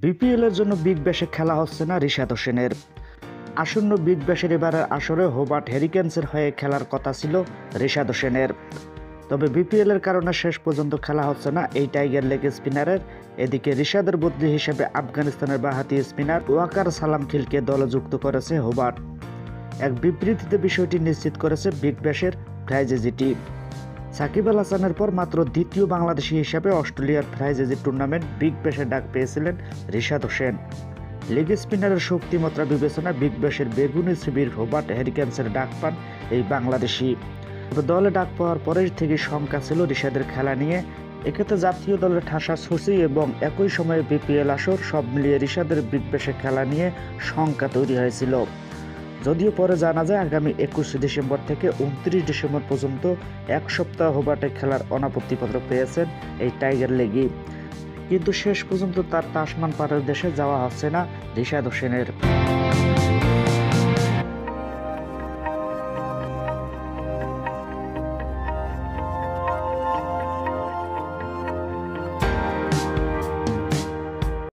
BPL এর জন্য big ব্যাশে খেলা হচ্ছে না রিশাদ হোসেনের। আসন্ন বিগ ব্যাশের এবারের আসরে হোবার্ট হেরিকেন্সের হয়ে খেলার কথা ছিল রিশাদ হোসেনের। তবে বিপিএল এর কারণে শেষ পর্যন্ত খেলা হচ্ছে না এই টাইগার লেগ স্পিনারের। এদিকে রিশাদের বদলি হিসেবে আফগানিস্তানের বাঁহাতি স্পিনার ওয়াকার সালাম খিলকে দলে যুক্ত করেছে হোবার্ট। এক বিবৃতিতে বিষয়টি নিশ্চিত করেছে big ব্যাশের franchise team. Shakib Al হাসানের পর মাত্র দ্বিতীয় বাংলাদেশি হিসাবে অস্ট্রেলিয়ার ফ্র্যাঞ্চাইজি টুর্নামেন্ট বিগ ব্যাশে ডাক পেয়েছিলেন রিশাদ হোসেন। লেগ স্পিনারের শক্তিমাত্রা বিবেচনায় বিগ ব্যাশের বেগুনি শিবির হোবার্ট হেরিকেন্সের ডাক পান এই বাংলাদেশি। দলে ডাক পাওয়ার পরেই থেকে শঙ্কা ছিল রিশাদের খেলা নিয়ে। এক্ষেত্রে জাতীয় দলের ঠাসা সূচি এবং একই সময়ে বিপিএল আসর সব মিলিয়ে রিশাদের বিগ ব্যাশে খেলা নিয়ে শঙ্কা তৈরি হয়েছিল। যদিও পরে জানা যায় আগামী 21 ডিসেম্বর থেকে 29 ডিসেম্বর পর্যন্ত এক সপ্তাহ হোবার্টে খেলার অনাপত্তিপত্র পেয়েছেন এই টাইগার লেগি। কিন্তু শেষ পর্যন্ত তার তাসমান পারের দেশে যাওয়া হচ্ছে না রিশাদ হোসেনের।